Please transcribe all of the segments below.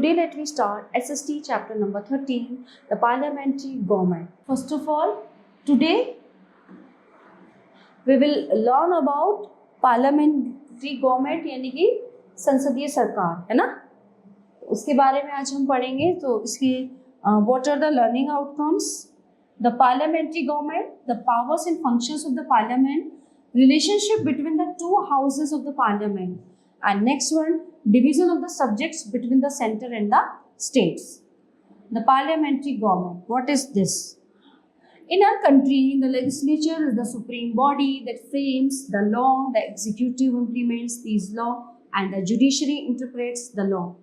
Today let me start SST chapter number 13, the Parliamentary Government. First of all, today we will learn about Parliamentary Government यानी कि संसदीय सरकार है ना, उसके बारे में आज हम पढ़ेंगे. तो इसके what are the learning outcomes? The Parliamentary Government, the powers and functions of the Parliament, relationship between the two houses of the Parliament, and next one, division of the subjects between the center and the states. The Parliamentary Government, what is this? In our country, the legislature is the supreme body that frames the law, the executive implements these law, and the judiciary interprets the law.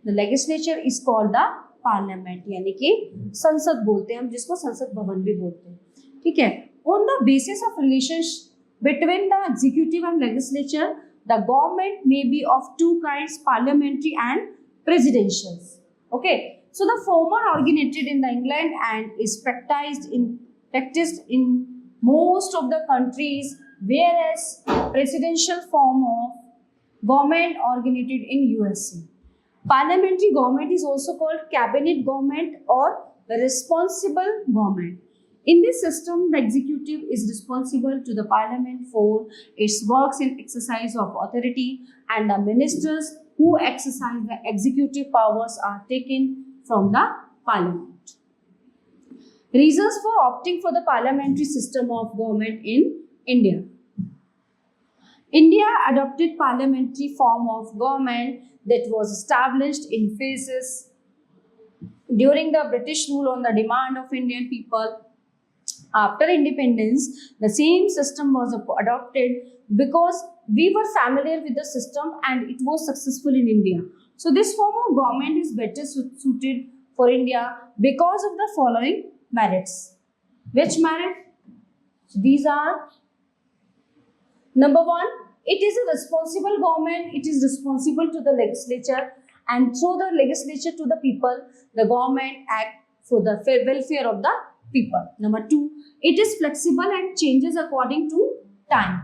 The legislature is called the parliament, यानी कि संसद बोलते हैं हम, जिसको संसद भवन भी बोलते हैं. ठीक है. On the basis of relationship between the executive and legislature, the government may be of two kinds, parliamentary and presidential. Okay. So the former originated in the England and is practiced in most of the countries, whereas presidential form of government originated in USA. Parliamentary government is also called cabinet government or the responsible government. In this system, the executive is responsible to the parliament for its works and exercise of authority, and the ministers who exercise the executive powers are taken from the parliament. Reasons for opting for the parliamentary system of government in India. India adopted parliamentary form of government that was established in phases during the British rule on the demand of Indian people. After independence, the same system was adopted because we were familiar with the system and it was successful in India. So this form of government is better suited for India because of the following merits. Which merit? These are: number one, it is a responsible government. It is responsible to the legislature, and through the legislature to the people, the government act for the welfare of the people. Number two, it is flexible and changes according to time.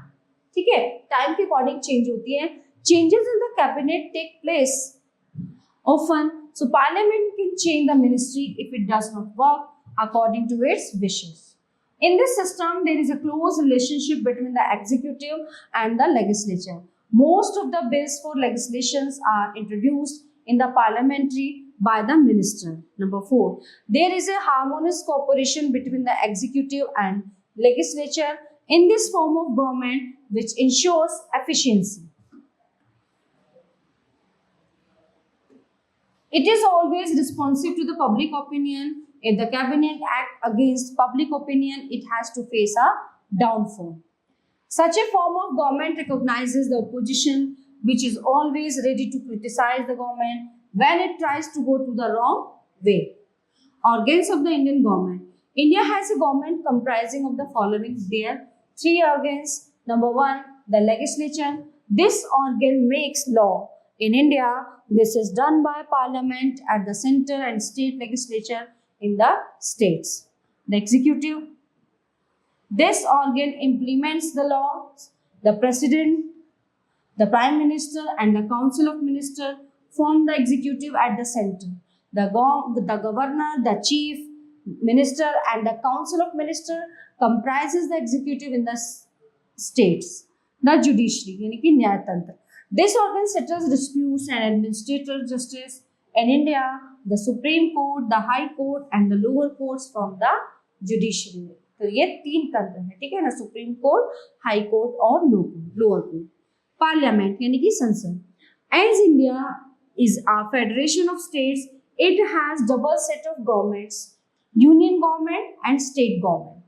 ठीक है, time के according change होती है. Changes in the cabinet take place often, so parliament can change the ministry if it does not work according to its wishes. In this system, there is a close relationship between the executive and the legislature. Most of the bills for legislations are introduced in the parliamentary by the minister. Number four, there is a harmonious cooperation between the executive and legislature in this form of government, which ensures efficiency. It is always responsive to the public opinion. If the cabinet acts against public opinion, it has to face a downfall. Such a form of government recognizes the opposition, which is always ready to criticize the government when it tries to go to the wrong way. Organs of the Indian government. India has a government comprising of the following. There, three organs. Number one, the legislature. This organ makes law. In India, this is done by parliament at the center and state legislature in the states. The executive. This organ implements the laws. The president, the prime minister, and the council of ministers form the executive at the center. The governor, the chief minister, and the council of ministers comprises the executive in the states. The judiciary, यानी कि न्यायतंत्र. This organ settles disputes and administers justice. In India, the Supreme Court, the High Court, and the lower courts from the judiciary. तो ये तीन तंत्र है, ठीक है ना, सुप्रीम कोर्ट, हाई कोर्ट और लोअर कोर्ट. पार्लियामेंट यानी कि संसद. As India is a federation of states, it has double set of governments, union government and state government.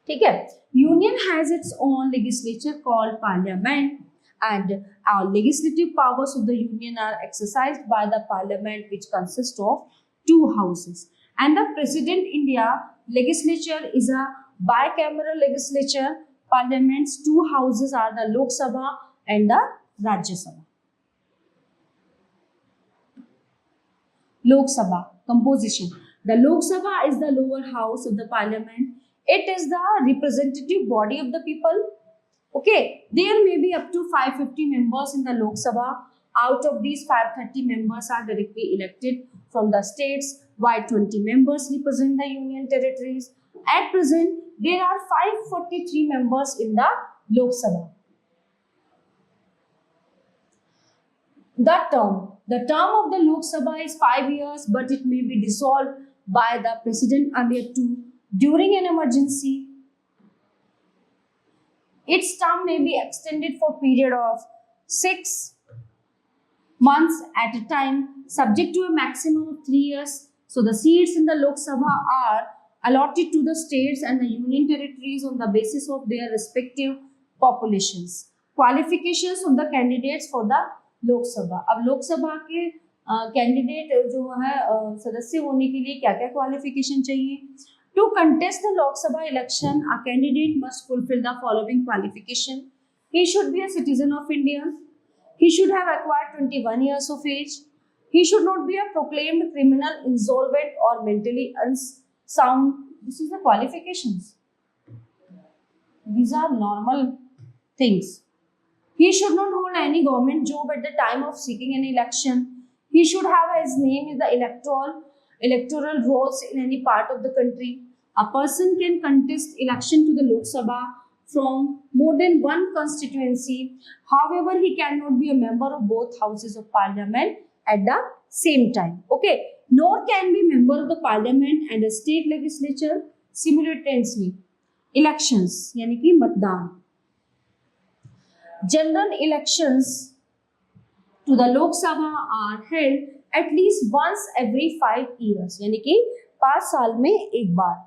ठीक है. Union has its own legislature called parliament, and our legislative powers of the union are exercised by the parliament, which consists of two houses. And the present India legislature is a bicameral legislature. Parliament's two houses are the Lok Sabha and the Rajya Sabha. Lok Sabha composition. The Lok Sabha is the lower house of the parliament. It is the representative body of the people. Okay, there may be up to 550 members in the Lok Sabha. Out of these, 530 members are directly elected from the states, while 20 members represent the union territories. At present, there are 543 members in the Lok Sabha. The term of the Lok Sabha is 5 years, but it may be dissolved by the president earlier too. During an emergency, its term may be extended for a period of 6 months at a time, subject to a maximum of 3 years. So the seats in the Lok Sabha are allotted to the states and the union territories on the basis of their respective populations. Qualifications of the candidates for the लोक सभा. अब लोक सभा के candidate जो है सदस्य होने के लिए क्या क्या क्वालिफिकेशन चाहिए? टू कंटेस्ट द लोक सभा election, a candidate must fulfil the following qualification. He should be a citizen of India. He should have acquired 21 years of age. He should not be a proclaimed criminal, insolvent or mentally unsound. This is the qualifications. These are normal things. He should not hold any government job at the time of seeking an election. He should have his name in the electoral rolls in any part of the country. A person can contest election to the Lok Sabha from more than one constituency. However, he cannot be a member of both houses of parliament at the same time. Okay. Nor can be member of the parliament and the state legislature simultaneously. Elections, यानी कि मतदान. General elections to the Lok Sabha are held at least once every 5 years, यानी कि 5 साल में एक बार.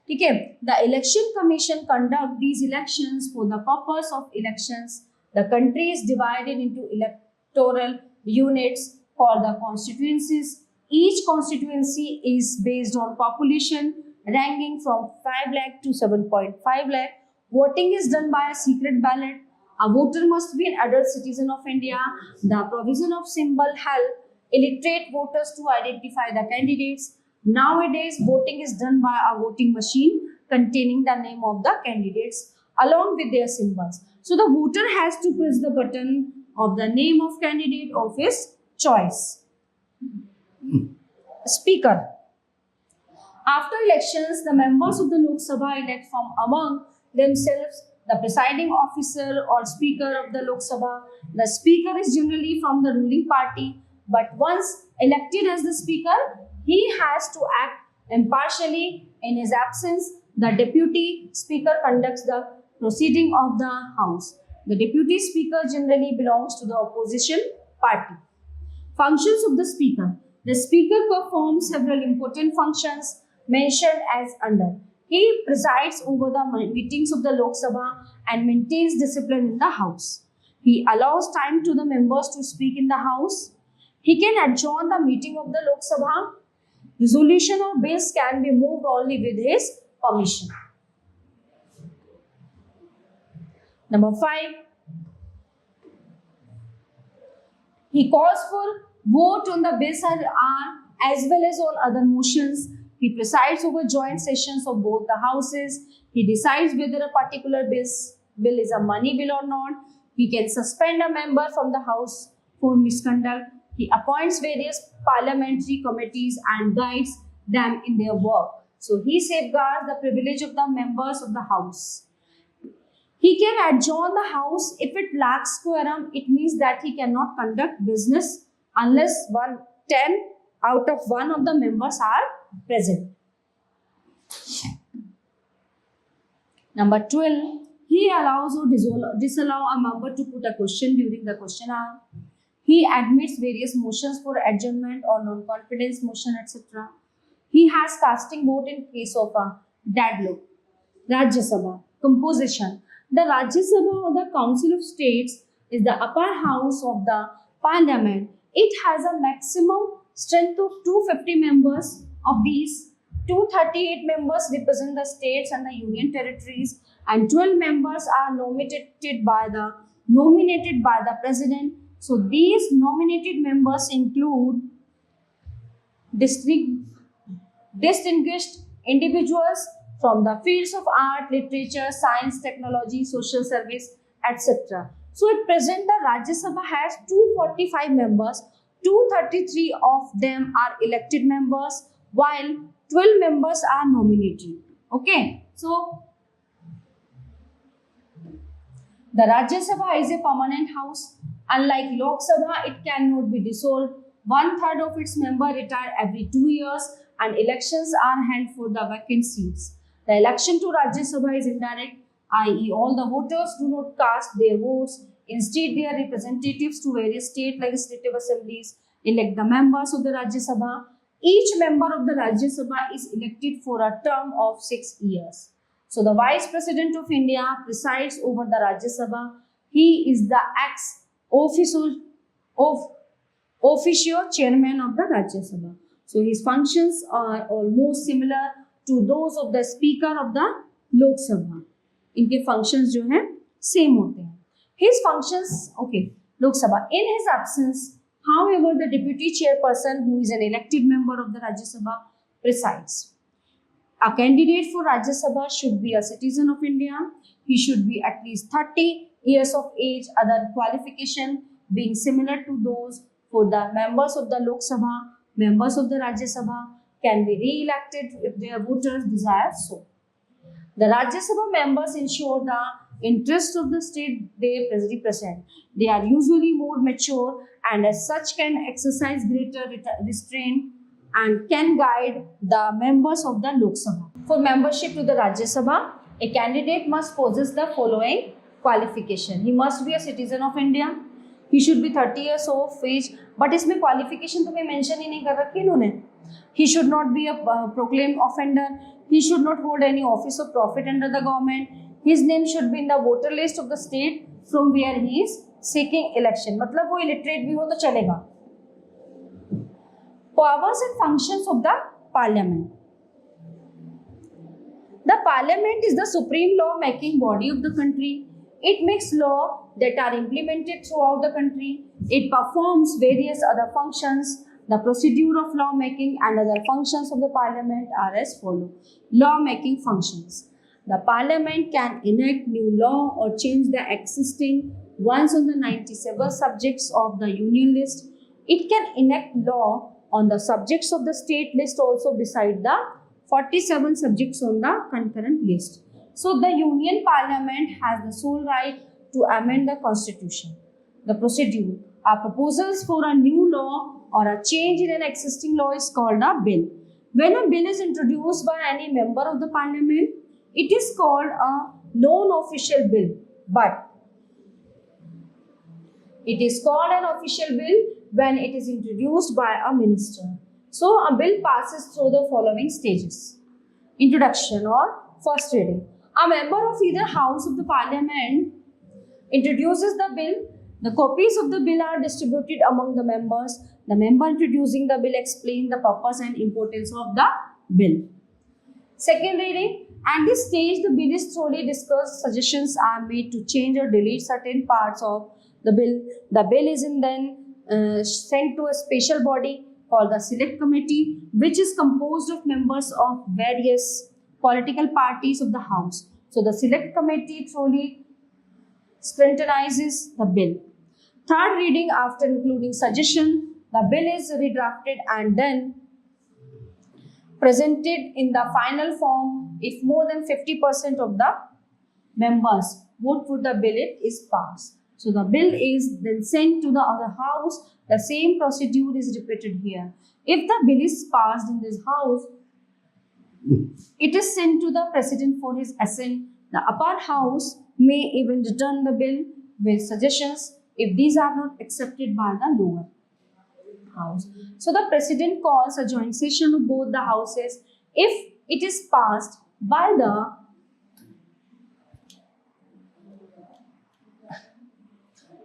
ठीक है. The election commission conduct these elections for the purpose of elections. The country is divided into electoral units called the constituencies. Each constituency is based on population ranking from 5 lakh to 7.5 lakh. Voting is done by a secret ballot. A voter must be an adult citizen of India. The provision of symbol help illiterate voters to identify the candidates. Nowadays, voting is done by a voting machine containing the name of the candidates along with their symbols. So the voter has to press the button of the name of candidate of his choice. Speaker. After elections, the members of the Lok Sabha elect from among themselves the presiding officer or speaker of the Lok Sabha. The speaker is generally from the ruling party, but once elected as the speaker, he has to act impartially. In his absence, the deputy speaker conducts the proceeding of the house. The deputy speaker generally belongs to the opposition party. Functions of the speaker. The speaker performs several important functions mentioned as under. He presides over the meetings of the Lok Sabha and maintains discipline in the house. He allows time to the members to speak in the house. He can adjourn the meeting of the Lok Sabha. Resolution or bills can be moved only with his permission. Number 5. He calls for vote on the bills as well as on other motions. He presides over joint sessions of both the houses. He decides whether a particular bill is a money bill or not. He can suspend a member from the house for misconduct. He appoints various parliamentary committees and guides them in their work. So he safeguards the privilege of the members of the house. He can adjourn the house if it lacks quorum. It means that he cannot conduct business unless 10 out of 1 of the members are present. Number 12. He allows or disallow a member to put a question during the question hour. He admits various motions for adjournment or non-confidence motion, etc. He has casting vote in case of a deadlock. Rajya Sabha. Composition. The Rajya Sabha or the Council of States is the upper house of the Parliament. It has a maximum strength of 250 members. Of these, 238 members represent the states and the union territories, and 12 members are nominated by the president. So these nominated members include distinguished individuals from the fields of art, literature, science, technology, social service, etc. So at present the Rajya Sabha has 245 members, 233 of them are elected members while 12 members are nominated. Okay, so the Rajya Sabha is a permanent house. Unlike Lok Sabha, it cannot be dissolved. 1/3 of its members retire every 2 years and elections are held for the vacant seats. The election to Rajya Sabha is indirect, i.e. all the voters do not cast their votes. Instead, their representatives to various state legislative assemblies elect the members of the Rajya Sabha. Each member of the Rajya Sabha is elected for a term of 6 years. So the Vice President of India presides over the Rajya Sabha. He is the ex-officio chairman of the Rajya Sabha. So his functions are almost similar to those of the Speaker of the Lok Sabha. इनके functions जो हैं same होते हैं. His functions, okay, Lok Sabha. In his absence, however, the Deputy Chairperson, who is an elected member of the Rajya Sabha, presides. A candidate for Rajya Sabha should be a citizen of India. He should be at least 30 years of age. Other qualification being similar to those for the members of the Lok Sabha, members of the Rajya Sabha can be re-elected if their voters desire so. The Rajya Sabha members ensure the interests of the state they represent. They are usually more mature and as such can exercise greater restraint and can guide the members of the Lok Sabha. For membership to the Rajya Sabha, a candidate must possess the following qualification. He must be a citizen of India. He should be 30 years of age. But इसमें qualification तो मैं mention ही नहीं कर रखी इन्होंने. He should not be a proclaimed offender. He should not hold any office of profit under the government. His name should be in the voter list of the state from where he is seeking election. मतलब वो illiterate भी हो तो चलेगा. Powers and functions of the Parliament. The Parliament is the supreme law-making body of the country. It makes law that are implemented throughout the country. It performs various other functions. The procedure of law-making and other functions of the Parliament are as follows. Law-making functions. The Parliament can enact new law or change the existing ones on the 97 subjects of the Union list. It can enact law on the subjects of the state list also beside the 47 subjects on the concurrent list. So the Union Parliament has the sole right to amend the Constitution. The procedure are proposals for a new law or a change in an existing law is called a bill. When a bill is introduced by any member of the Parliament, it is called a non-official bill, but it is called an official bill when it is introduced by a minister. So a bill passes through the following stages. Introduction or first reading. A member of either house of the Parliament introduces the bill. The copies of the bill are distributed among the members. The member introducing the bill explains the purpose and importance of the bill. Second reading. At this stage, the bill is thoroughly discussed. Suggestions are made to change or delete certain parts of the bill. The bill is then sent to a special body called the Select Committee, which is composed of members of various political parties of the House. So the Select Committee thoroughly scrutinizes the bill. Third reading, after including suggestion, the bill is redrafted and then presented in the final form. If more than 50% of the members vote for the bill, it is passed. So the bill is then sent to the other house. The same procedure is repeated here. If the bill is passed in this house, it is sent to the president for his assent. The upper house may even return the bill with suggestions if these are not accepted by the lower house. So the president calls a joint session of both the houses. If it is passed by the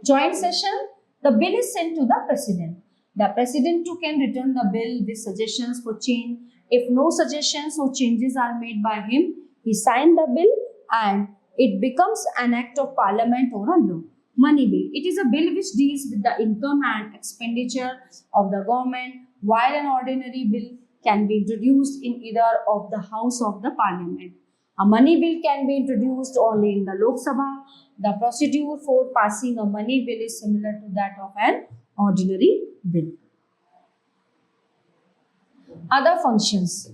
joint session, the bill is sent to the president. The president too can return the bill with suggestions for change. If no suggestions or changes are made by him, he signs the bill and it becomes an act of parliament or a law. Money bill. It is a bill which deals with the income and expenditure of the government, while an ordinary bill can be introduced in either of the house of the Parliament. A money bill can be introduced only in the Lok Sabha. The procedure for passing a money bill is similar to that of an ordinary bill. Other functions.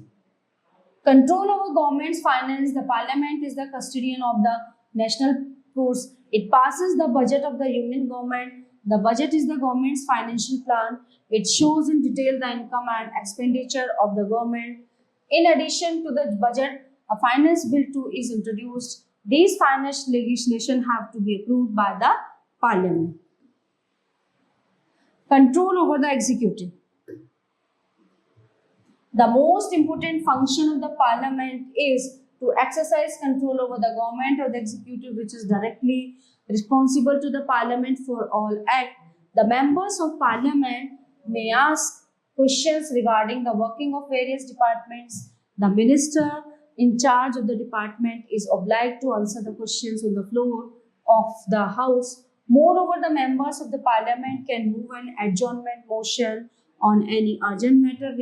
Control over government's finance. The parliament is the custodian of the national purse. It passes the budget of the union government. The budget is the government's financial plan. It shows in detail the income and expenditure of the government. In addition to the budget, a finance bill too is introduced. These finance legislation have to be approved by the parliament. Control over the executive. The most important function of the parliament is to exercise control over the government or the executive, which is directly responsible to the parliament for all acts. The members of parliament may ask questions regarding the working of various departments. The minister in charge of the department is obliged to answer the questions on the floor of the house. Moreover, the members of the parliament can move an adjournment motion on any urgent matter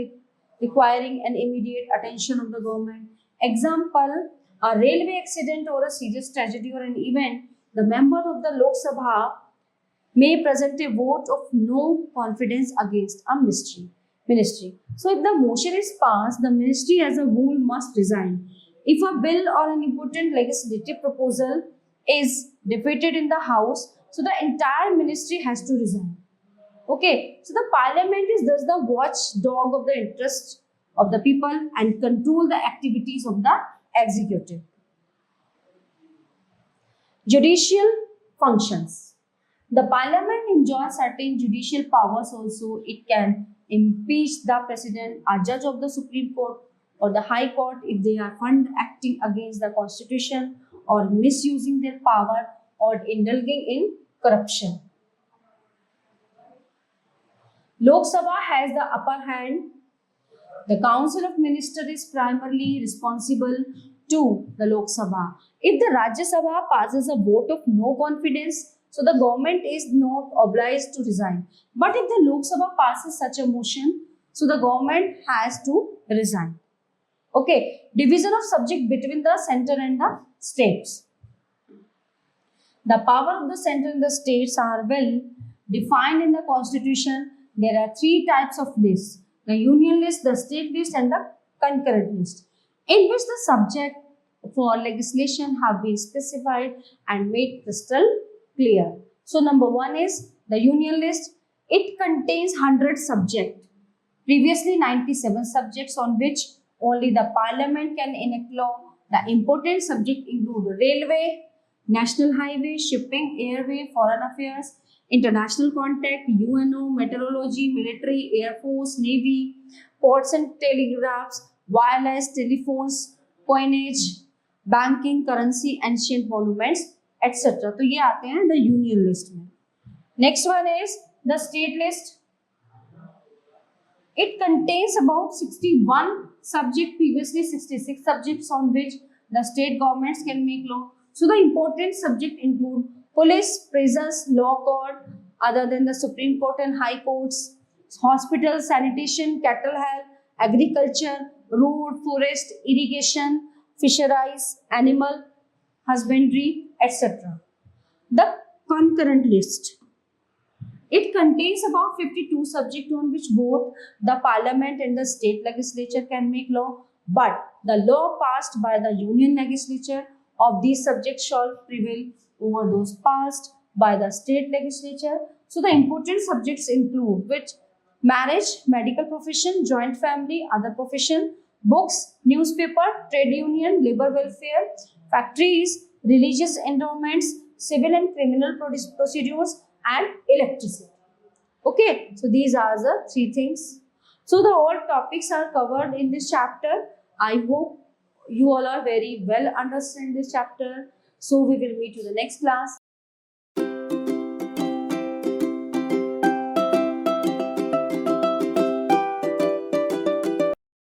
requiring an immediate attention of the government. Example, a railway accident or a serious tragedy or an event, the member of the Lok Sabha may present a vote of no confidence against a ministry. So if the motion is passed, the ministry as a whole must resign. If a bill or an important legislative proposal is defeated in the house, so the entire ministry has to resign. Okay, so the parliament is thus the watchdog of the interests of the people and control the activities of the executive. Judicial functions. The parliament enjoys certain judicial powers also. It can impeach the president, a judge of the Supreme Court or the High Court if they are found acting against the constitution or misusing their power or indulging in corruption. Lok Sabha has the upper hand. The Council of Ministers is primarily responsible to the Lok Sabha. If the Rajya Sabha passes a vote of no confidence, so the government is not obliged to resign. But if the Lok Sabha passes such a motion, so the government has to resign. Okay, division of subject between the center and the states. The power of the center and the states are well defined in the constitution. There are three types of lists: the union list, the state list and the concurrent list, in which the subject for legislation have been specified and made crystal clear. So number one is the union list. It contains 100 subjects, previously 97 subjects on which only the parliament can enact law. The important subjects include railway, national highway, shipping, airway, foreign affairs, international contact, UNO, meteorology, military, air force, navy, ports and telegraphs, wireless, telephones, coinage, banking, currency, ancient monuments, etc. तो ये आते हैं the union list में. Next one is the state list. It contains about 61 subjects, previously 66 subjects on which the state governments can make law. So the important subjects include police, prisons, law court, other than the Supreme Court and High Courts, hospital, sanitation, cattle health, agriculture, road, forest, irrigation, fisheries, animal husbandry, etc. The concurrent list. It contains about 52 subjects on which both the parliament and the state legislature can make law, but the law passed by the union legislature of these subjects shall prevail over those passed by the state legislature. So the important subjects include which: marriage, medical profession, joint family, other profession, books, newspaper, trade union, labor welfare, factories, religious endowments, civil and criminal procedures, and electricity. Okay, so these are the three things. So the all topics are covered in this chapter. I hope you all are very well understand this chapter. So we will meet you in the next class.